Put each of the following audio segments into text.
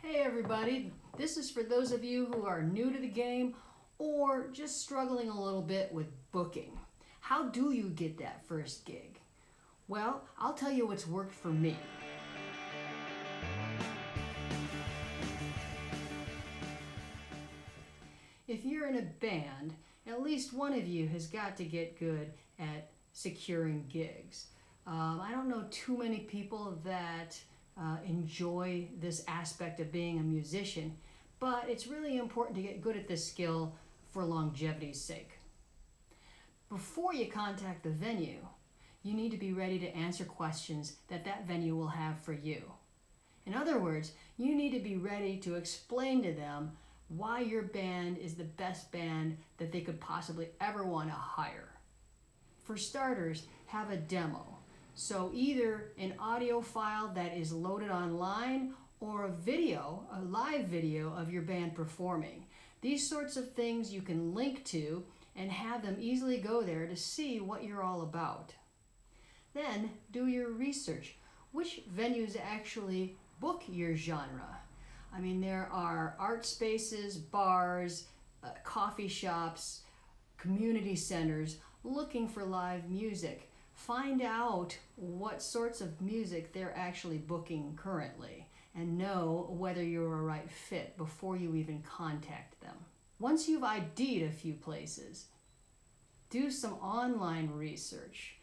Hey everybody, this is for those of you who are new to the game or just struggling a little bit with booking. How do you get that first gig? Well, I'll tell you what's worked for me. If you're in a band, at least one of you has got to get good at securing gigs. I don't know too many people that enjoy this aspect of being a musician, but it's really important to get good at this skill for longevity's sake. Before you contact the venue, you need to be ready to answer questions that venue will have for you. In other words, you need to be ready to explain to them why your band is the best band that they could possibly ever want to hire. For starters, have a demo. So either an audio file that is loaded online or a live video of your band performing. These sorts of things you can link to and have them easily go there to see what you're all about. Then do your research. Which venues actually book your genre? I mean, there are art spaces, bars, coffee shops, community centers looking for live music. Find out what sorts of music they're actually booking currently and know whether you're a right fit before you even contact them. Once you've ID'd a few places, do some online research.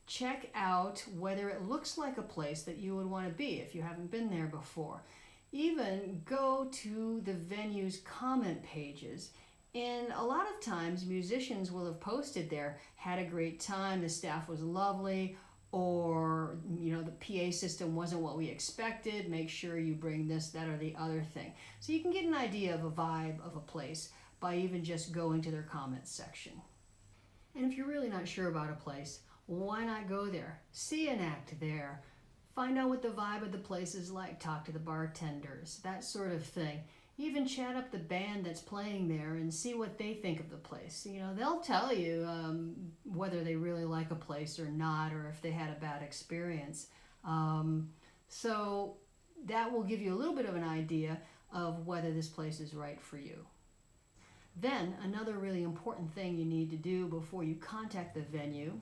Check out whether it looks like a place that you would want to be if you haven't been there before. Even go to the venue's comment pages. And a lot of times musicians will have posted there, had a great time, the staff was lovely, or the PA system wasn't what we expected, make sure you bring this, that, or the other thing. So you can get an idea of a vibe of a place by even just going to their comments section. And if you're really not sure about a place, why not go there? See an act there. Find out what the vibe of the place is like. Talk to the bartenders, that sort of thing. Even chat up the band that's playing there and see what they think of the place. They'll tell you whether they really like a place or not, or if they had a bad experience. So that will give you a little bit of an idea of whether this place is right for you. Then another really important thing you need to do before you contact the venue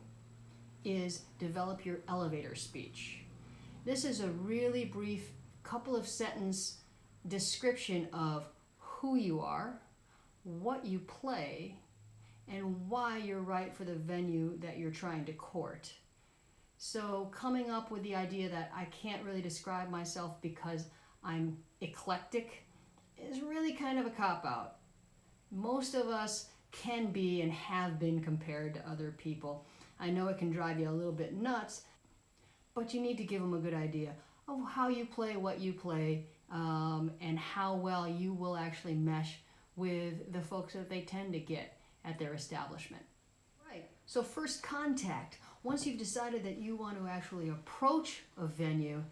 is develop your elevator speech. This is a really brief couple of sentence description of who you are, what you play, and why you're right for the venue that you're trying to court. So coming up with the idea that I can't really describe myself because I'm eclectic is really kind of a cop-out. Most of us can be and have been compared to other people. I know it can drive you a little bit nuts, but you need to give them a good idea of how you play, what you play, and how well you will actually mesh with the folks that they tend to get at their establishment. Right, so first contact. Once you've decided that you want to actually approach a venue,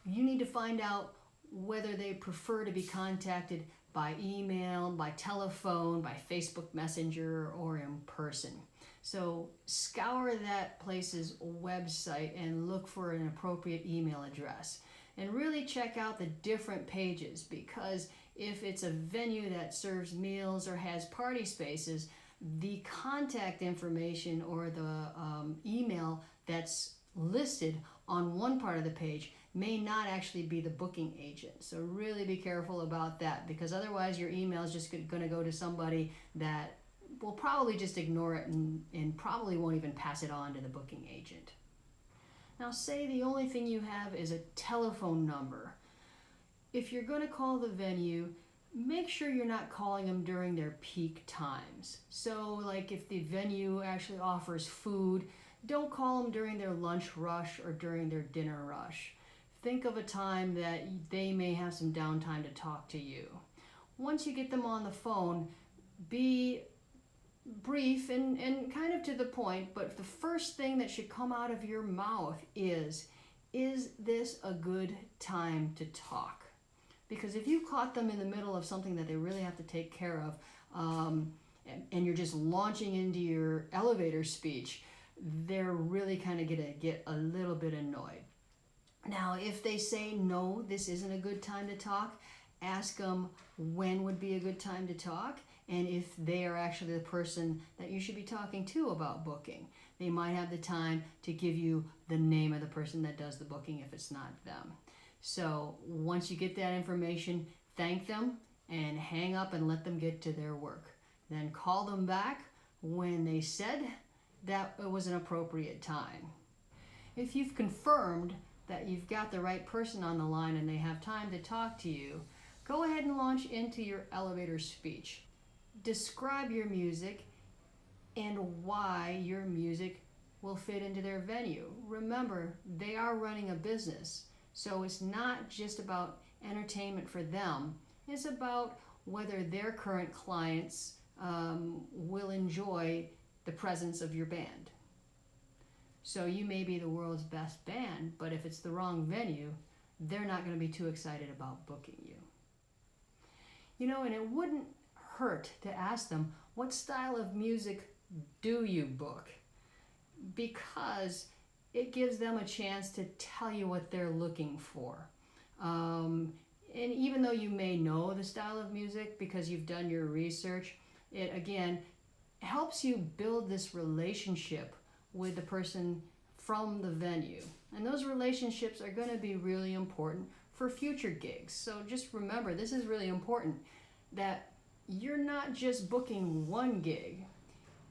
you need to find out whether they prefer to be contacted by email, by telephone, by Facebook Messenger, or in person. So scour that place's website and look for an appropriate email address. And really check out the different pages, because if it's a venue that serves meals or has party spaces, the contact information or the email that's listed on one part of the page may not actually be the booking agent. So really be careful about that, because otherwise your email is just going to go to somebody that will probably just ignore it and probably won't even pass it on to the booking agent. Now say the only thing you have is a telephone number. If you're going to call the venue, make sure you're not calling them during their peak times. So like if the venue actually offers food, don't call them during their lunch rush or during their dinner rush. Think of a time that they may have some downtime to talk to you. Once you get them on the phone, be brief and kind of to the point, but the first thing that should come out of your mouth is this a good time to talk? Because if you caught them in the middle of something that they really have to take care of, and you're just launching into your elevator speech, they're really kind of gonna get a little bit annoyed. Now, if they say, no, this isn't a good time to talk, ask them when would be a good time to talk, and if they are actually the person that you should be talking to about booking. They might have the time to give you the name of the person that does the booking if it's not them. So once you get that information, thank them and hang up and let them get to their work. Then call them back when they said that it was an appropriate time. If you've confirmed that you've got the right person on the line and they have time to talk to you, go ahead and launch into your elevator speech. Describe your music and why your music will fit into their venue. Remember, they are running a business, so it's not just about entertainment for them. It's about whether their current clients will enjoy the presence of your band. So you may be the world's best band, but if it's the wrong venue, they're not going to be too excited about booking you. You know, and it wouldn't hurt to ask them, what style of music do you book? Because it gives them a chance to tell you what they're looking for. And even though you may know the style of music because you've done your research, it again helps you build this relationship with the person from the venue. And those relationships are going to be really important for future gigs. So just remember, this is really important, that you're not just booking one gig.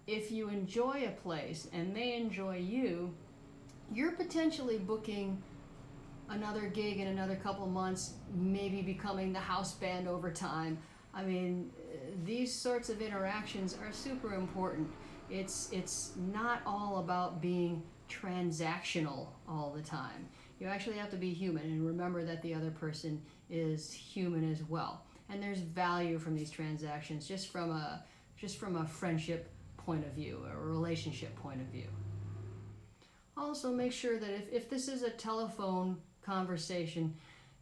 If you enjoy a place and they enjoy you, you're potentially booking another gig in another couple of months, maybe becoming the house band over time. I mean, these sorts of interactions are super important. It's not all about being transactional all the time. You actually have to be human and remember that the other person is human as well. And there's value from these transactions just from a friendship point of view, a relationship point of view. Also, make sure that if this is a telephone conversation,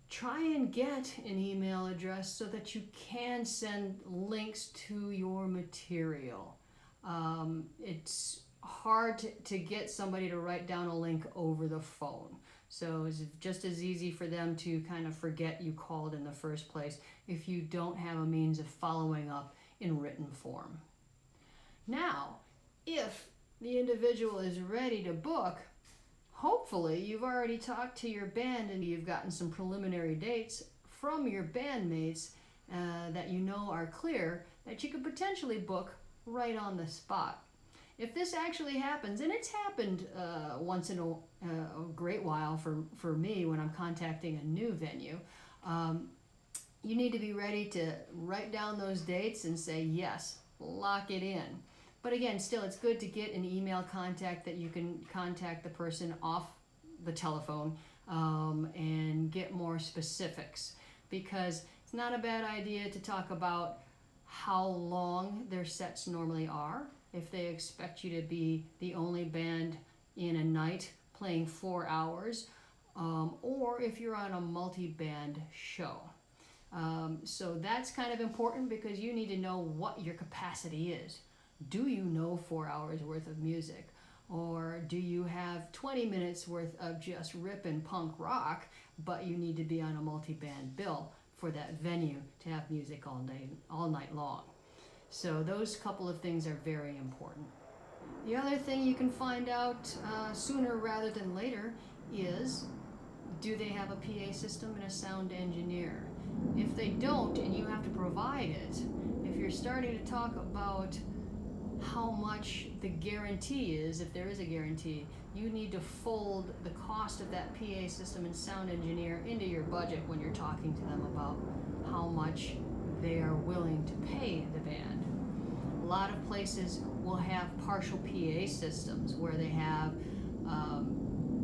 try and get an email address so that you can send links to your material. It's hard to get somebody to write down a link over the phone. So it's just as easy for them to kind of forget you called in the first place if you don't have a means of following up in written form. Now, if the individual is ready to book, hopefully you've already talked to your band and you've gotten some preliminary dates from your bandmates that you know are clear that you could potentially book right on the spot. If this actually happens, and it's happened once in a great while for me when I'm contacting a new venue, you need to be ready to write down those dates and say yes, lock it in. But again, still, it's good to get an email contact that you can contact the person off the telephone and get more specifics, because it's not a bad idea to talk about how long their sets normally are. If they expect you to be the only band in a night playing 4 hours, or if you're on a multi-band show. So that's kind of important because you need to know what your capacity is. Do you know 4 hours worth of music? Or do you have 20 minutes worth of just ripping punk rock, but you need to be on a multi-band bill for that venue to have music all night long? So those couple of things are very important. The other thing you can find out sooner rather than later is, do they have a PA system and a sound engineer? If they don't and you have to provide it, if you're starting to talk about how much the guarantee is, if there is a guarantee, you need to fold the cost of that PA system and sound engineer into your budget when you're talking to them about how much they are willing to pay the band. A lot of places will have partial PA systems where they have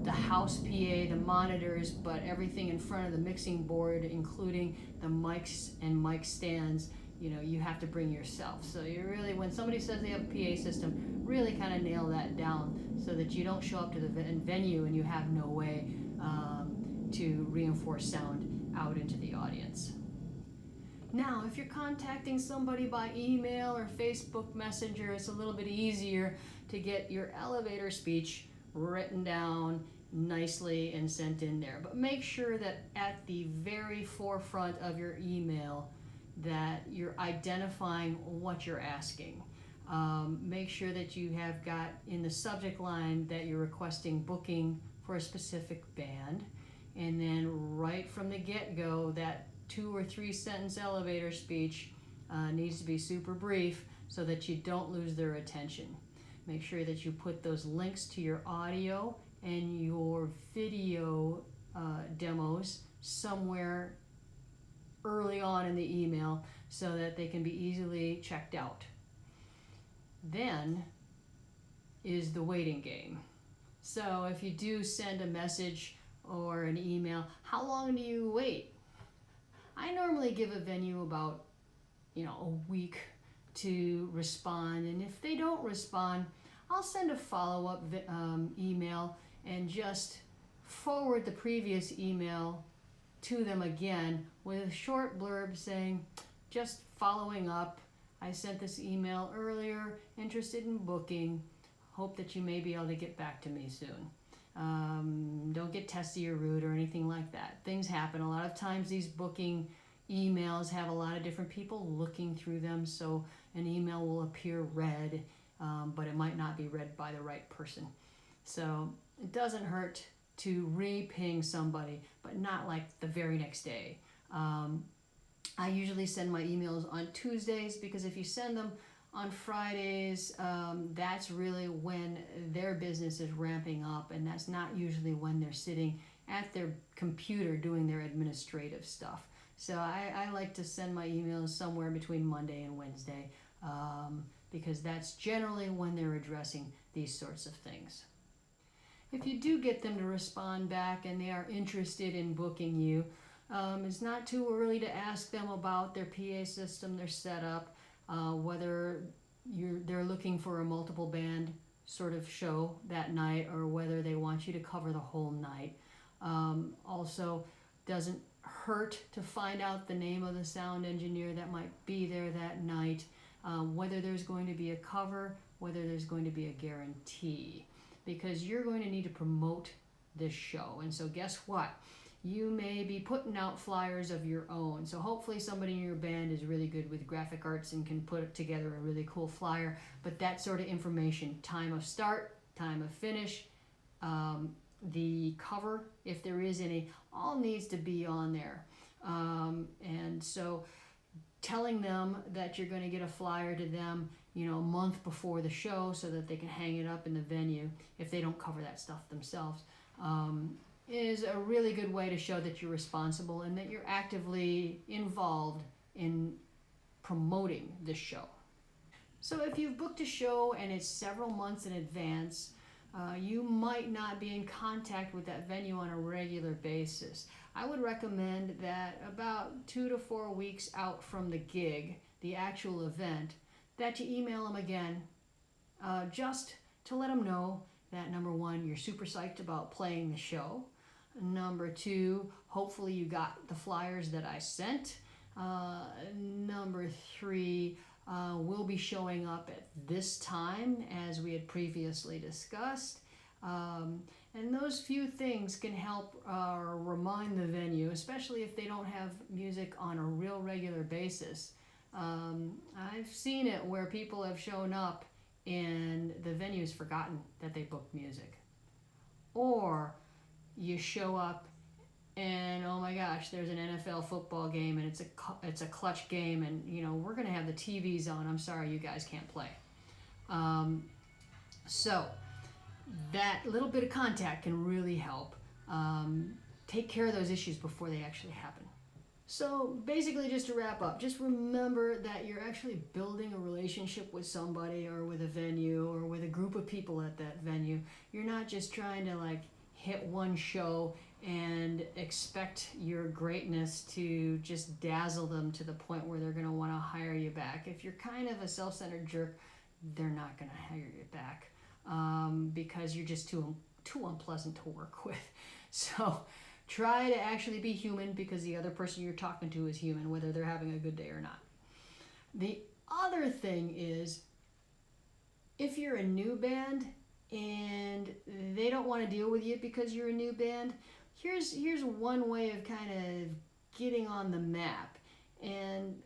the house PA, the monitors, but everything in front of the mixing board, including the mics and mic stands, you have to bring yourself. So you really, when somebody says they have a PA system, really kind of nail that down so that you don't show up to the venue and you have no way to reinforce sound out into the audience. Now, if you're contacting somebody by email or Facebook Messenger, it's a little bit easier to get your elevator speech written down, nicely and sent in there. But make sure that at the very forefront of your email that you're identifying what you're asking. Make sure that you have got in the subject line that you're requesting booking for a specific band. And then right from the get-go, that 2 or 3 sentence elevator speech needs to be super brief so that you don't lose their attention. Make sure that you put those links to your audio and your video demos somewhere early on in the email so that they can be easily checked out. Then is the waiting game. So if you do send a message or an email, how long do you wait? I normally give a venue about a week to respond, and if they don't respond, I'll send a follow-up email and just forward the previous email to them again with a short blurb saying, just following up, I sent this email earlier, interested in booking, hope that you may be able to get back to me soon. Don't get testy or rude or anything like that. Things happen. A lot of times these booking emails have a lot of different people looking through them, so an email will appear read, but it might not be read by the right person. So it doesn't hurt to re-ping somebody, but not like the very next day. I usually send my emails on Tuesdays because if you send them on Fridays, that's really when their business is ramping up, and that's not usually when they're sitting at their computer doing their administrative stuff. So I like to send my emails somewhere between Monday and Wednesday because that's generally when they're addressing these sorts of things. If you do get them to respond back and they are interested in booking you, it's not too early to ask them about their PA system, their setup, whether they're looking for a multiple band sort of show that night or whether they want you to cover the whole night. Also, doesn't hurt to find out the name of the sound engineer that might be there that night, whether there's going to be a cover, whether there's going to be a guarantee, because you're going to need to promote this show. And so guess what? You may be putting out flyers of your own. So hopefully somebody in your band is really good with graphic arts and can put together a really cool flyer. But that sort of information, time of start, time of finish, the cover, if there is any, all needs to be on there. And so telling them that you're going to get a flyer to them, a month before the show so that they can hang it up in the venue if they don't cover that stuff themselves, is a really good way to show that you're responsible and that you're actively involved in promoting this show. So if you've booked a show and it's several months in advance, you might not be in contact with that venue on a regular basis. I would recommend that about 2 to 4 weeks out from the gig, the actual event, that you email them again, just to let them know that, number one, you're super psyched about playing the show. Number two, hopefully you got the flyers that I sent. Number three, we'll be showing up at this time as we had previously discussed. And those few things can help remind the venue, especially if they don't have music on a real regular basis. I've seen it where people have shown up and the venue's forgotten that they booked music. Or you show up and oh my gosh, there's an NFL football game and it's a clutch game, and we're gonna have the TVs on. I'm sorry, you guys can't play. So that little bit of contact can really help take care of those issues before they actually happen. So basically, just to wrap up, just remember that you're actually building a relationship with somebody or with a venue or with a group of people at that venue. You're not just trying to hit one show and expect your greatness to just dazzle them to the point where they're going to want to hire you back. If you're kind of a self-centered jerk, they're not going to hire you back because you're just too unpleasant to work with. So try to actually be human, because the other person you're talking to is human, whether they're having a good day or not. The other thing is, if you're a new band, and they don't want to deal with you because you're a new band, here's one way of kind of getting on the map. And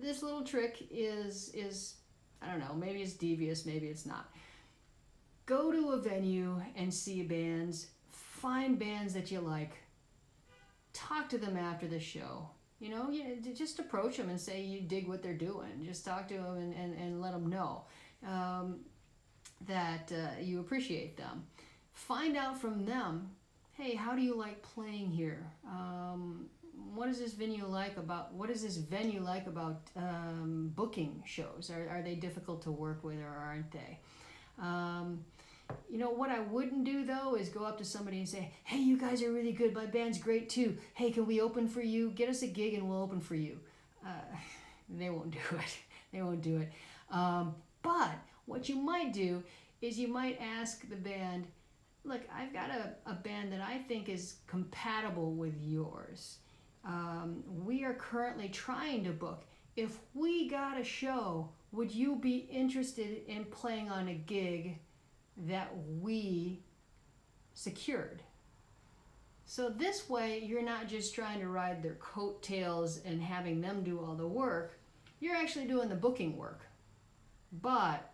this little trick is I don't know, maybe it's devious, maybe it's not. Go to a venue and see bands, find bands that you like, talk to them after the show. You know, just approach them and say you dig what they're doing. Just talk to them and let them know that you appreciate them. Find out from them, hey, how do you like playing here? What is this venue like about booking shows? Are they difficult to work with, or aren't they? You know, what I wouldn't do, though, is go up to somebody and say, hey, you guys are really good. My band's great, too. Hey, can we open for you? Get us a gig and we'll open for you. They won't do it. They won't do it. But what you might do is you might ask the band, look, I've got a band that I think is compatible with yours. We are currently trying to book. If we got a show, would you be interested in playing on a gig that we secured? So this way, you're not just trying to ride their coattails and having them do all the work. You're actually doing the booking work. But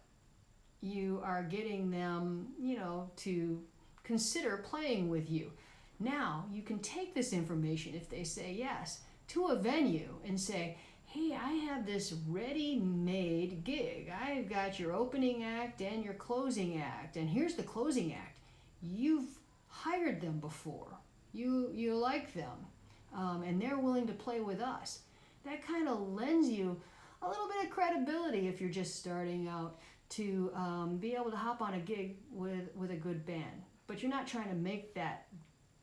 you are getting them, you know, to consider playing with you. Now, you can take this information, if they say yes, to a venue and say, hey, I have this ready-made gig. I've got your opening act and your closing act, and here's the closing act. You've hired them before. You like them, and they're willing to play with us. That kind of lends you a little bit of credibility if you're just starting out to be able to hop on a gig with a good band. But you're not trying to make that,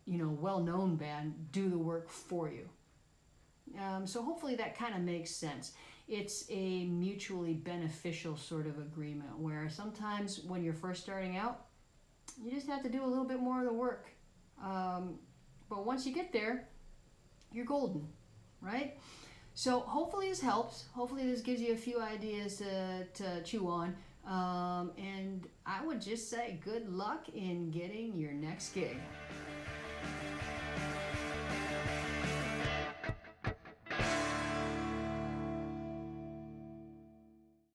you know, well-known band do the work for you. So hopefully that kind of makes sense. It's a mutually beneficial sort of agreement where sometimes when you're first starting out, you just have to do a little bit more of the work. But once you get there, you're golden, right? So hopefully this helps. Hopefully this gives you a few ideas to chew on. And I would just say good luck in getting your next gig.